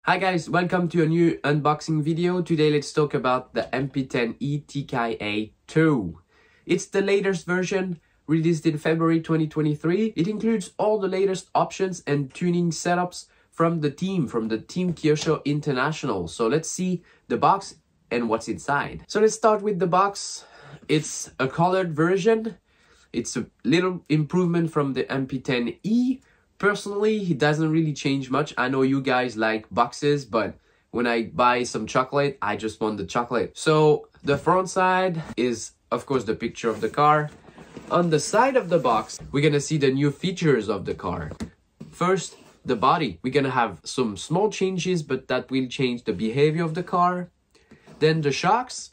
Hi guys, welcome to a new unboxing video. Today let's talk about the MP10e TKI2. It's the latest version, released in February 2023. It includes all the latest options and tuning setups from the team Kyosho International. So let's see the box and what's inside. So let's start with the box. It's a colored version. It's a little improvement from the MP10e. Personally, it doesn't really change much. I know you guys like boxes, but when I buy some chocolate, I just want the chocolate. So the front side is, of course, the picture of the car. On the side of the box, we're gonna see the new features of the car. First, the body. We're gonna have some small changes, but that will change the behavior of the car. Then the shocks.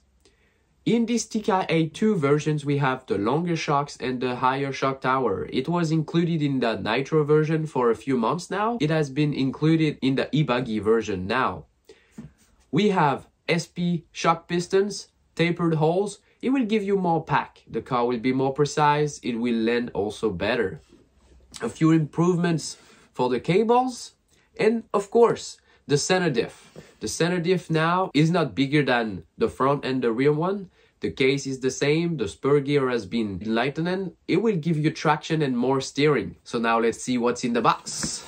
In these TKI2 versions, we have the longer shocks and the higher shock tower. It was included in the Nitro version for a few months now. It has been included in the e-buggy version now. We have SP shock pistons, tapered holes. It will give you more pack. The car will be more precise. It will land also better. A few improvements for the cables. And of course, the center diff. The center diff now is not bigger than the front and the rear one. The case is the same. The spur gear has been lightened. It will give you traction and more steering. So now let's see what's in the box.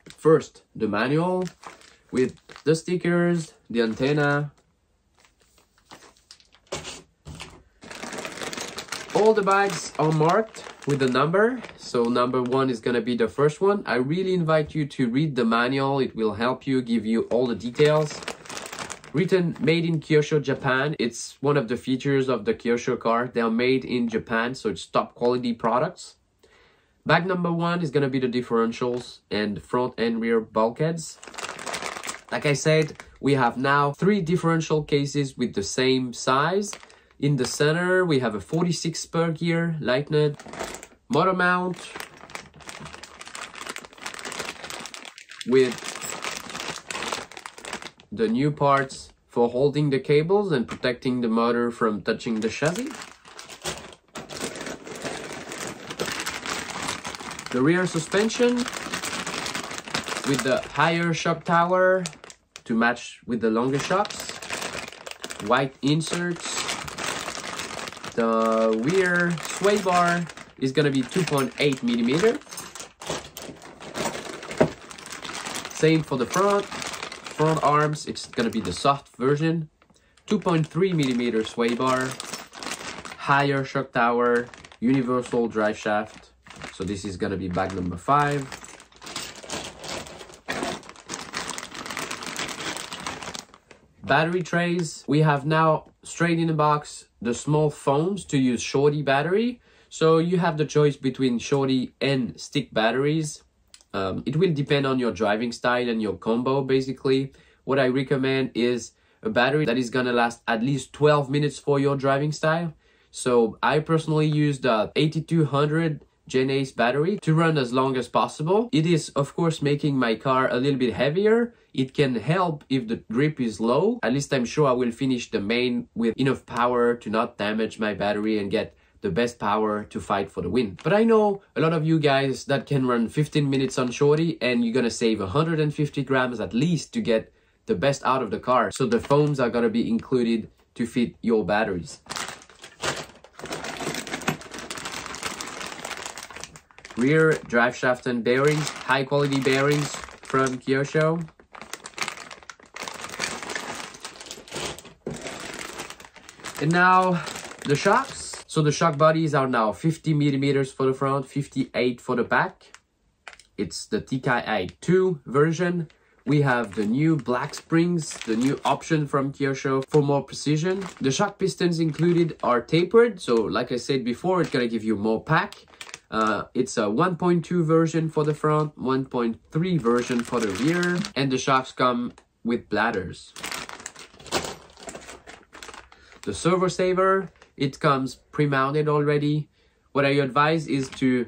First, the manual with the stickers, the antenna. All the bags are marked with the number. So number 1 is gonna be the first one. I really invite you to read the manual. It will help you, give you all the details. Written made in Kyosho, Japan. It's one of the features of the Kyosho car. They are made in Japan, so it's top quality products. Bag number 1 is gonna be the differentials and front and rear bulkheads. Like I said, we have now 3 differential cases with the same size. In the center, we have a 46 spur gear, lightened, motor mount with the new parts for holding the cables and protecting the motor from touching the chassis. The rear suspension with the higher shock tower to match with the longer shocks. White inserts. The rear sway bar is going to be 2.8 millimeter. Same for the front arms. It's going to be the soft version. 2.3 millimeter sway bar. Higher shock tower. Universal drive shaft. So this is going to be bag number 5. Battery trays. We have now straight in the box the small foams to use shorty battery. So you have the choice between shorty and stick batteries. It will depend on your driving style and your combo basically. What I recommend is a battery that is gonna last at least 12 minutes for your driving style. So I personally use the 8200 Gen Ace battery to run as long as possible. It is of course making my car a little bit heavier. It can help if the grip is low. At least I'm sure I will finish the main with enough power to not damage my battery and get the best power to fight for the win. But I know a lot of you guys that can run 15 minutes on shorty and you're gonna save 150 grams at least to get the best out of the car. So the foams are gonna be included to fit your batteries. Rear drive shaft and bearings, high quality bearings from Kyosho. And now the shocks. So the shock bodies are now 50 millimeters for the front, 58 for the back. It's the TKI2 version. We have the new black springs, the new option from Kyosho for more precision. The shock pistons included are tapered. So like I said before, it's gonna give you more pack. It's a 1.2 version for the front, 1.3 version for the rear, and the shocks come with bladders. The servo saver, it comes pre-mounted already. What I advise is to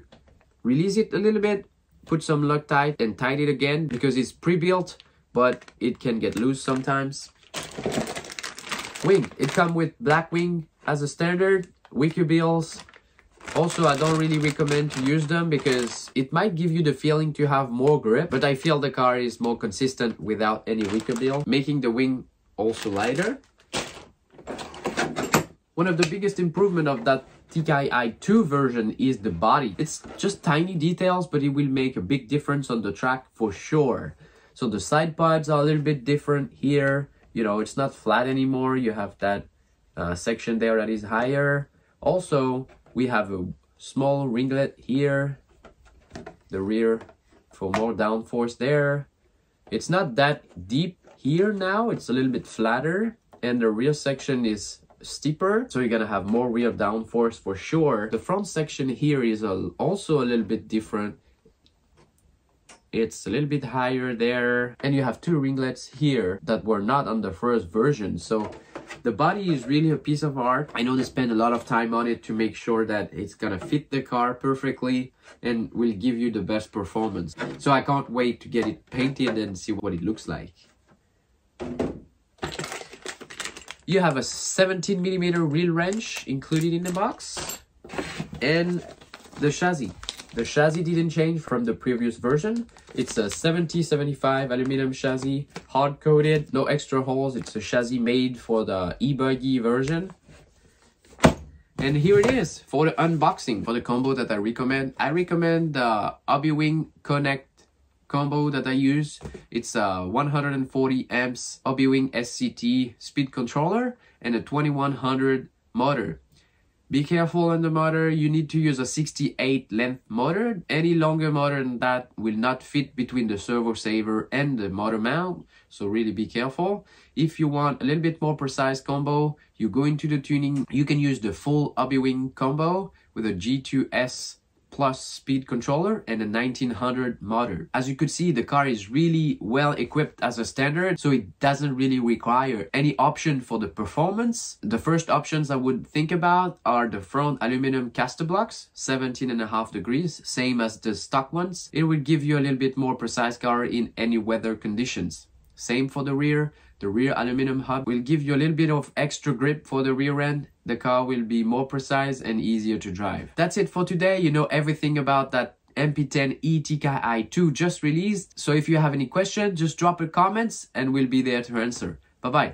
release it a little bit, put some Loctite and tighten it again because it's pre-built, but it can get loose sometimes. Wing, it comes with black wing as a standard, wicker bills, Also, I don't really recommend to use them because it might give you the feeling to have more grip, but I feel the car is more consistent without any wicker bill, making the wing also lighter. One of the biggest improvement of that TKI2 version is the body. It's just tiny details, but it will make a big difference on the track for sure. So the side pods are a little bit different here. You know, it's not flat anymore. You have that section there that is higher. Also, we have a small ringlet here. The rear for more downforce there. It's not that deep here now. It's a little bit flatter. And the rear section is steeper, so you're gonna have more rear downforce for sure. The front section here is also a little bit different. It's a little bit higher there, and you have two ringlets here that were not on the first version. So the body is really a piece of art. I know they spend a lot of time on it to make sure that it's gonna fit the car perfectly and will give you the best performance. So I can't wait to get it painted and see what it looks like. You have a 17mm rear wrench included in the box, and the chassis. The chassis didn't change from the previous version. It's a 70/75 aluminum chassis, hard-coated, no extra holes. It's a chassis made for the e-buggy version. And here it is for the unboxing. For the combo that I recommend the Hobby Wing Connect combo that I use. It's a 140 amps Hobby Wing SCT speed controller and a 2100 motor. Be careful on the motor. You need to use a 68 length motor. Any longer motor than that will not fit between the servo saver and the motor mount, so really be careful. If you want a little bit more precise combo, you go into the tuning. You can use the full Hobby Wing combo with a G2S plus speed controller and a 1900 motor. As you could see, the car is really well equipped as a standard, so it doesn't really require any option for the performance. The first options I would think about are the front aluminum caster blocks, 17.5 degrees, same as the stock ones. It will give you a little bit more precise car in any weather conditions. Same for the rear. The rear aluminum hub will give you a little bit of extra grip for the rear end. The car will be more precise and easier to drive. That's it for today. You know everything about that MP10e TKI2 just released. So if you have any questions, just drop a comments and we'll be there to answer. Bye-bye.